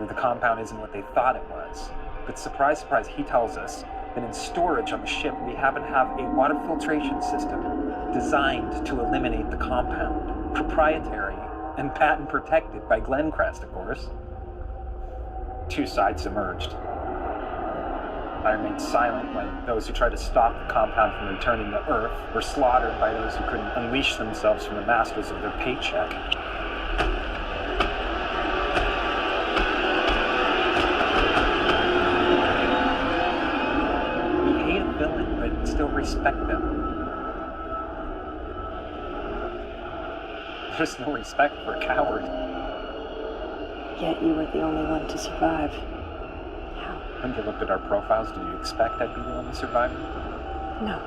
That the compound isn't what they thought it was. But surprise, surprise, he tells us that in storage on the ship, we happen to have a water filtration system designed to eliminate the compound. Proprietary and patent protected by Glencrest, of course. Two sides emerged. I remained silent when those who tried to stop the compound from returning to Earth were slaughtered by those who couldn't unleash themselves from the masters of their paycheck. We hate a villain, but still respect them. There's no respect for a coward. Yet you were the only one to survive. When you looked at our profiles, did you expect I'd be the only survivor? No.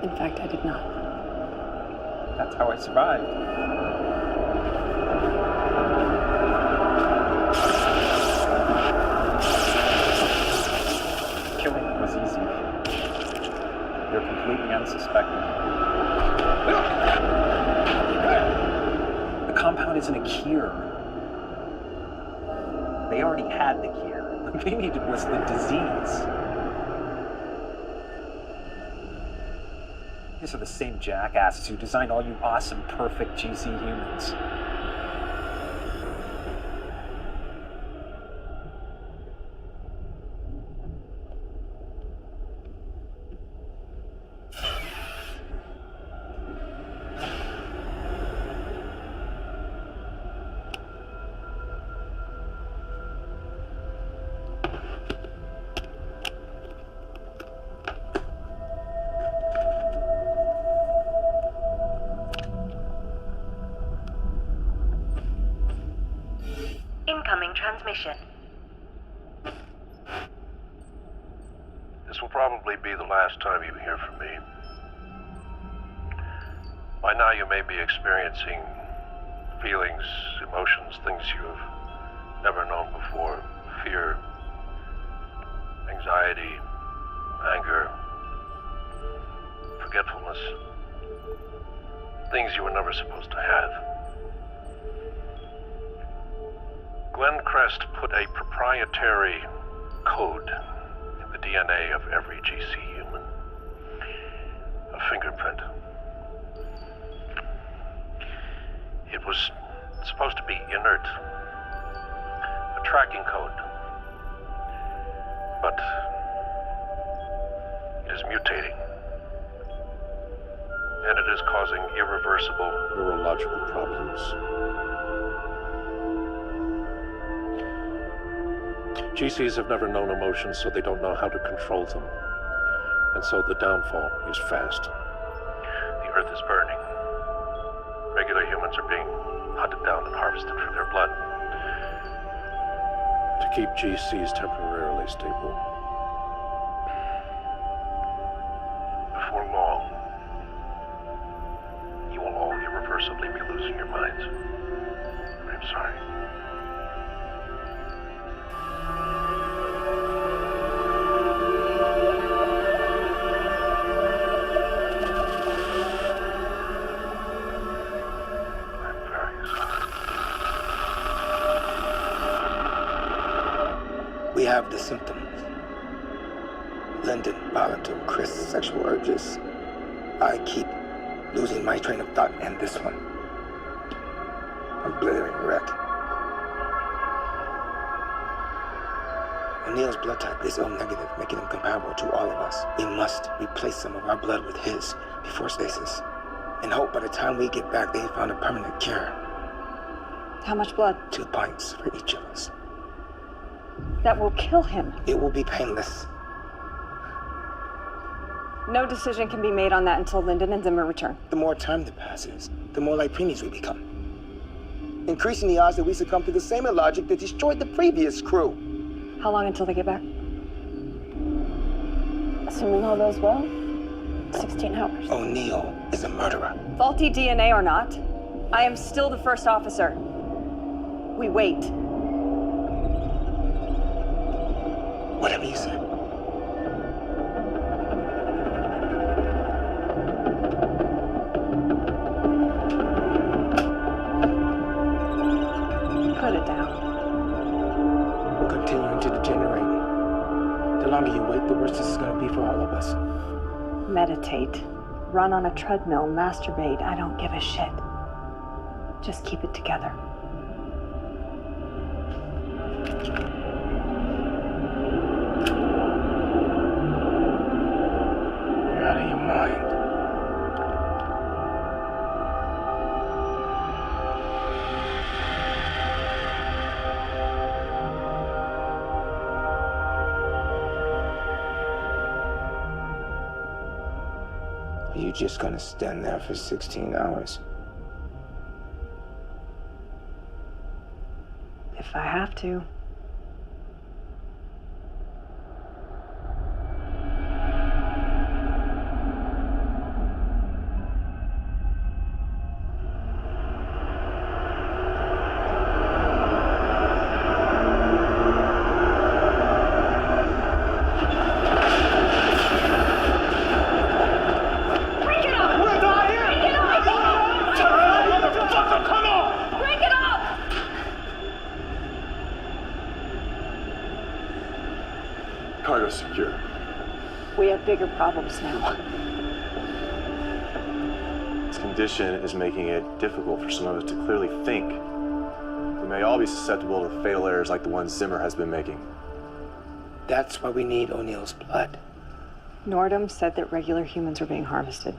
In fact, I did not. That's how I survived. Killing them was easy. They're completely unsuspecting. The compound isn't a cure. They already had the cure. What they needed was the disease. These are the same jackasses who designed all you awesome, perfect GC humans. Incoming transmission. This will probably be the last time you hear from me. By now you may be experiencing feelings, emotions, things you have never known before. Fear, anxiety, anger, forgetfulness. Things you were never supposed to have. Glenn Crest put a proprietary code in the DNA of every GC human. A fingerprint. It was supposed to be inert. A tracking code. But it is mutating. And it is causing irreversible neurological problems. GCs have never known emotions, so they don't know how to control them. And so the downfall is fast. The Earth is burning. Regular humans are being hunted down and harvested for their blood. To keep GCs temporarily stable. Before long, you will all irreversibly be losing your minds. I'm sorry. We have the symptoms. Lyndon, volatile, Chris, sexual urges. I keep losing my train of thought, and this one. A blithering wreck. O'Neill's blood type is O negative, making him comparable to all of us. We must replace some of our blood with his before stasis. And hope by the time we get back, they found a permanent cure. How much blood? 2 pints for each of us. That will kill him. It will be painless. No decision can be made on that until Lyndon and Zimmer return. The more time that passes, the more like preemies we become. Increasing the odds that we succumb to the same illogic that destroyed the previous crew. How long until they get back? Assuming all goes well, 16 hours. O'Neill is a murderer. Faulty DNA or not, I am still the first officer. We wait. Whatever you say. Put it down. We're continuing to degenerate. The longer you wait, the worse this is going to be for all of us. Meditate. Run on a treadmill. Masturbate. I don't give a shit. Just keep it together. You're out of your mind. Are you just gonna stand there for 16 hours? If I have to. Cargo's secure. We have bigger problems now. This condition is making it difficult for some of us to clearly think. We may all be susceptible to fatal errors like the ones Zimmer has been making. That's why we need O'Neill's blood. Nordum said that regular humans were being harvested,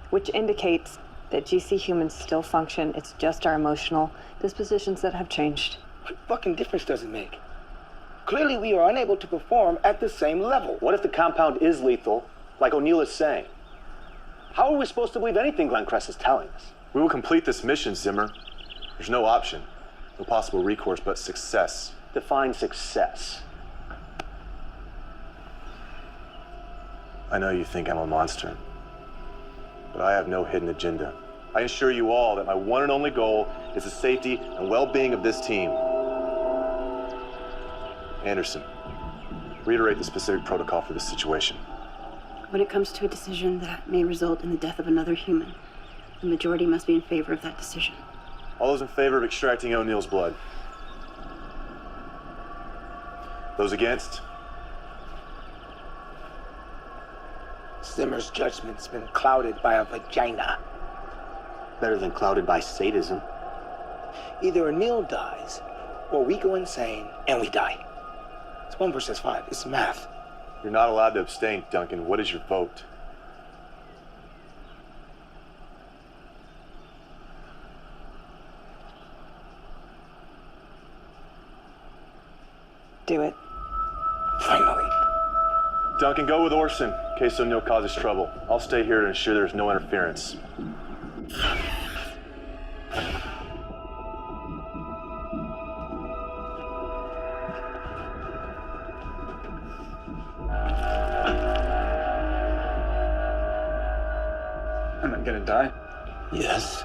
which indicates that GC humans still function. It's just our emotional dispositions that have changed. What fucking difference does it make? Clearly we are unable to perform at the same level. What if the compound is lethal, like O'Neill is saying? How are we supposed to believe anything Glenn Cress is telling us? We will complete this mission, Zimmer. There's no option. No possible recourse but success. Define success. I know you think I'm a monster, but I have no hidden agenda. I assure you all that my one and only goal is the safety and well-being of this team. Anderson, reiterate the specific protocol for this situation. When it comes to a decision that may result in the death of another human, the majority must be in favor of that decision. All those in favor of extracting O'Neill's blood? Those against? Zimmer's judgment's been clouded by a vagina. Better than clouded by sadism. Either O'Neill dies, or we go insane and we die. It's 1 versus 5. It's math. You're not allowed to abstain, Duncan. What is your vote? Do it. Finally. Duncan, go with Orson in case O'Neill causes trouble. I'll stay here to ensure there's no interference. Am I gonna die? Yes.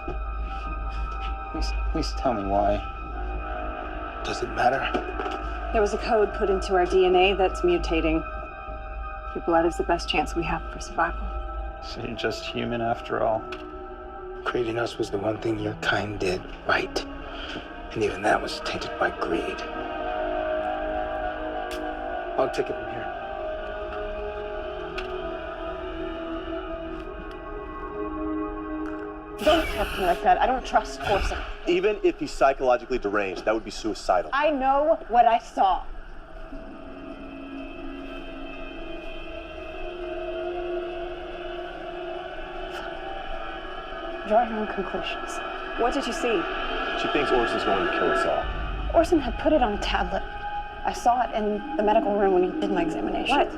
Please tell me why. Does it matter? There was a code put into our DNA that's mutating. Your blood is the best chance we have for survival. So you're just human after all. Creating us was the one thing your kind did right. And even that was tainted by greed. I'll take it from here. Don't talk to me like that. I don't trust Orson. Even if he's psychologically deranged, that would be suicidal. I know what I saw. Draw your own conclusions. What did you see? She thinks Orson's going to kill us all. Orson had put it on a tablet. I saw it in the medical room when he did my examination. What?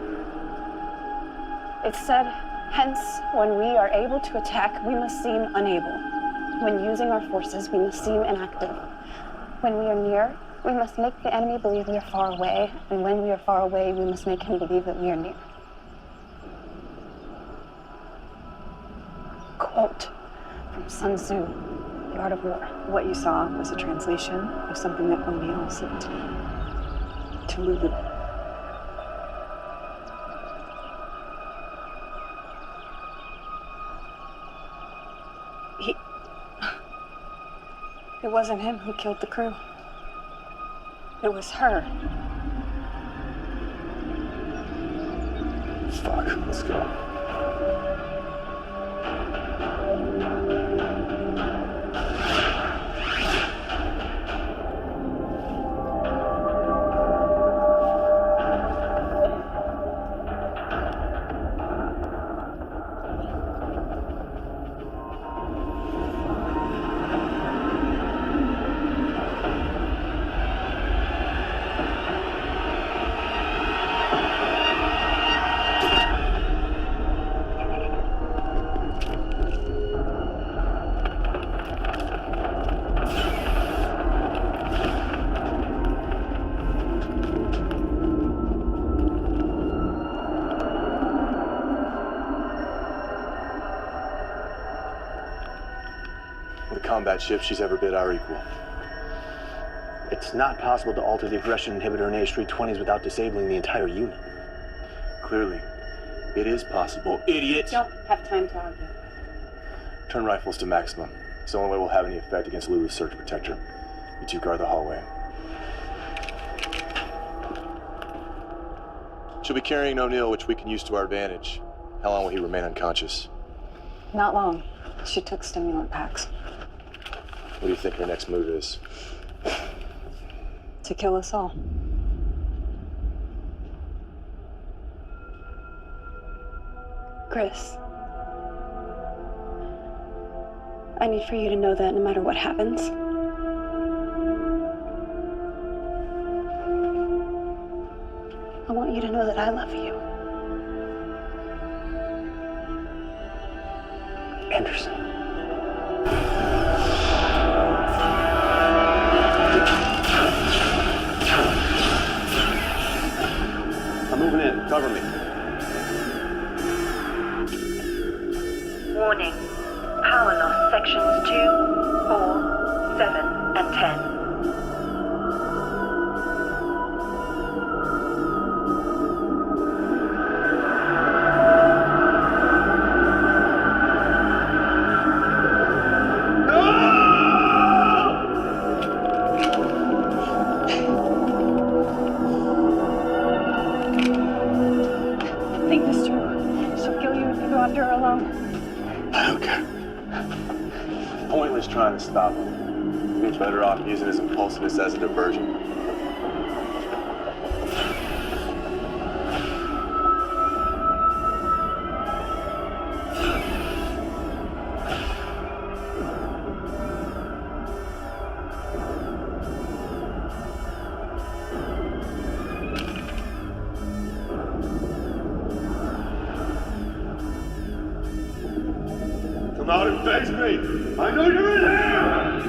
It said, hence, when we are able to attack, we must seem unable. When using our forces, we must seem inactive. When we are near, we must make the enemy believe we are far away, and when we are far away, we must make him believe that we are near. Quote from Sun Tzu, The Art of War. What you saw was a translation of something that O'Neill sent to Lulu. It wasn't him who killed the crew. It was her. Fuck, let's go. Combat ship she's ever bid our equal. It's not possible to alter the aggression inhibitor in AH-320s without disabling the entire unit. Clearly, it is possible, idiot! Don't have time to argue. Turn rifles to maximum. It's the only way we'll have any effect against Lulu's surge protector. You two guard the hallway. She'll be carrying O'Neill, which we can use to our advantage. How long will he remain unconscious? Not long. She took stimulant packs. What do you think her next move is? To kill us all. Chris, I need for you to know that no matter what happens, I want you to know that I love you. Anderson. I'm moving in. Cover me. Warning. Power loss sections 2, 4, 7, and 10. Think this through. She'll kill you if you go after her alone. I don't care. Pointless trying to stop him. We'd be better off using his impulsiveness as a diversion. Come out and face me! I know you're in here!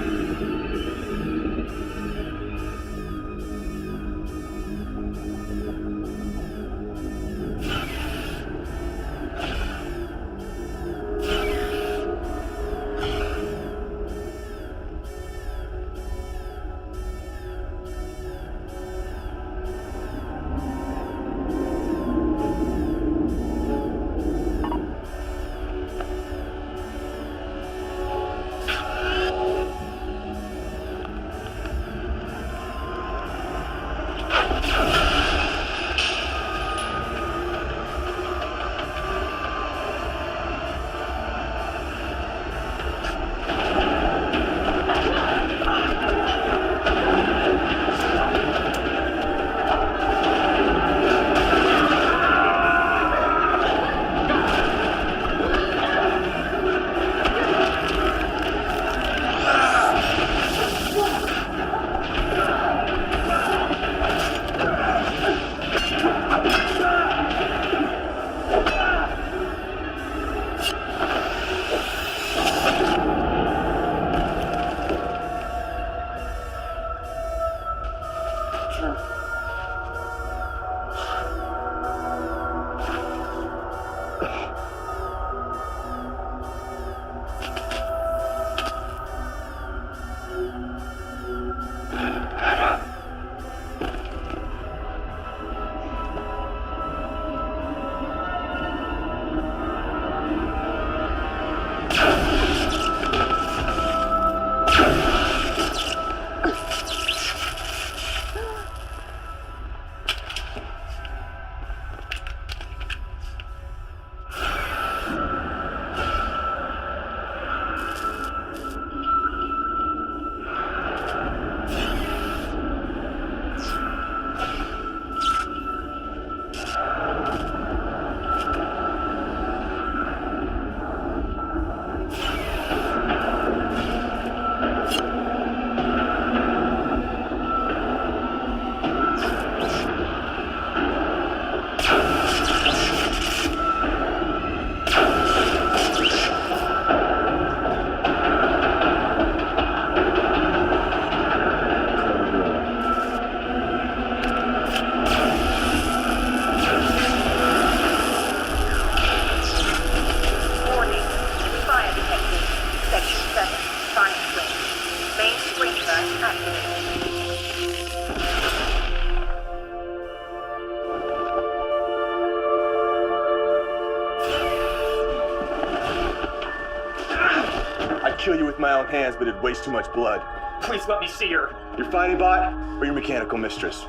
Kill you with my own hands, but it'd waste too much blood. Please let me see her. Your fighting bot or your mechanical mistress?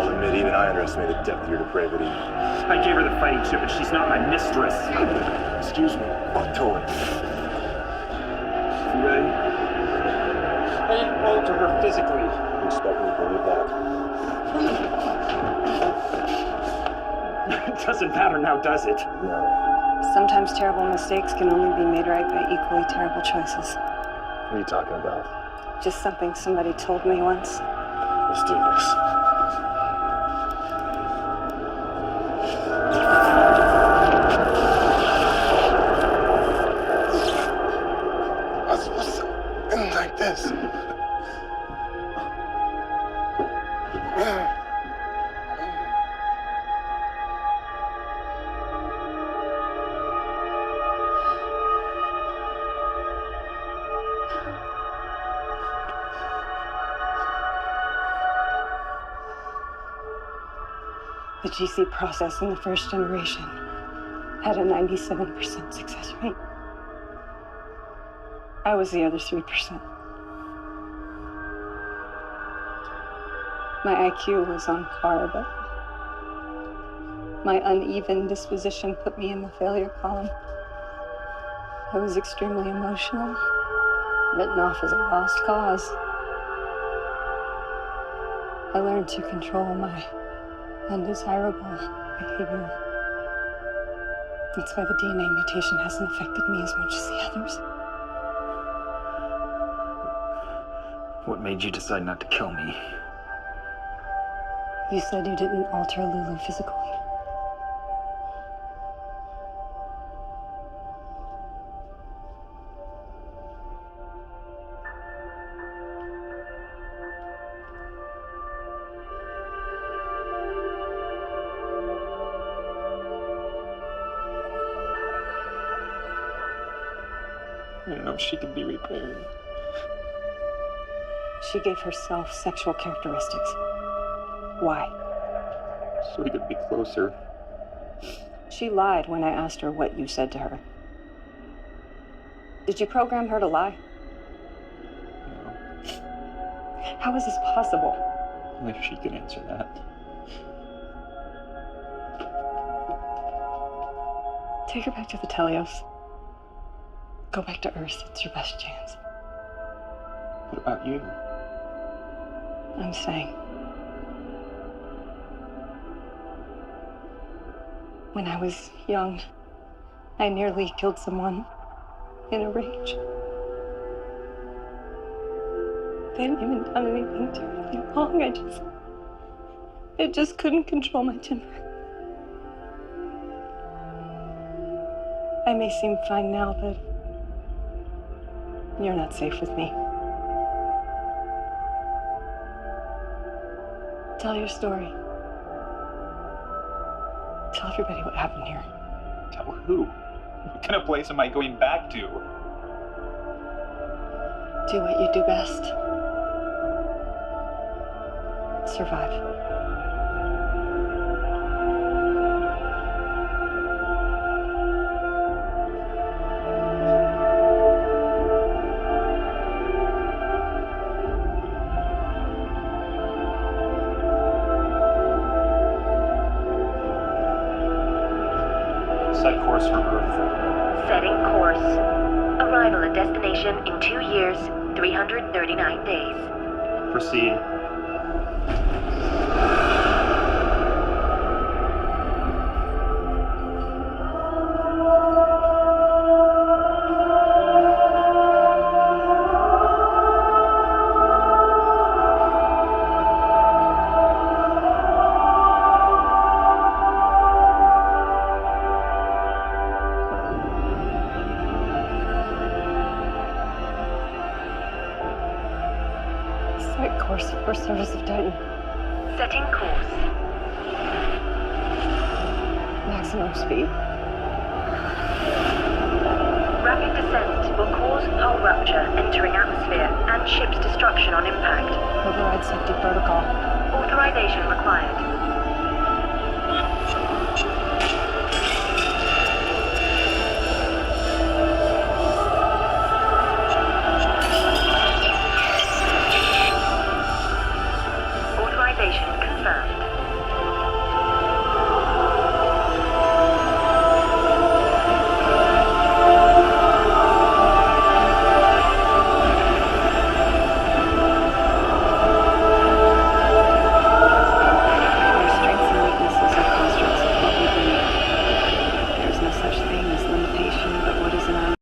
I'll admit, even I underestimate the depth of your depravity. I gave her the fighting chip, and she's not my mistress. Excuse me. What toy? You ready? I didn't alter her physically. You expect me to believe that? It doesn't matter now, does it? No. Sometimes terrible mistakes can only be made right by equally terrible choices. What are you talking about? Just something somebody told me once. Let's do this. What's like this? The GC process in the first generation had a 97% success rate. I was the other 3%. My IQ was on par, but my uneven disposition put me in the failure column. I was extremely emotional, written off as a lost cause. I learned to control my undesirable behavior. That's why the DNA mutation hasn't affected me as much as the others. What made you decide not to kill me? You said you didn't alter Lulu physically. I don't know if she can be repaired. She gave herself sexual characteristics. Why? So we could be closer. She lied when I asked her what you said to her. Did you program her to lie? No. How is this possible? Only she can answer that. Take her back to the Telios. Go back to Earth. It's your best chance. What about you? I'm staying. When I was young, I nearly killed someone in a rage. They hadn't even done anything terribly wrong. I just couldn't control my temper. I may seem fine now, but you're not safe with me. Tell your story. Tell everybody what happened here. Tell who? What kind of place am I going back to? Do what you do best. Survive. Set course for Earth. Setting course. Arrival at destination in 2 years, 339 days. Proceed. Set course for Service of Titan. Setting course. Maximum speed. Rapid descent will cause hull rupture entering atmosphere and ship's destruction on impact. Override safety protocol. Authorization required.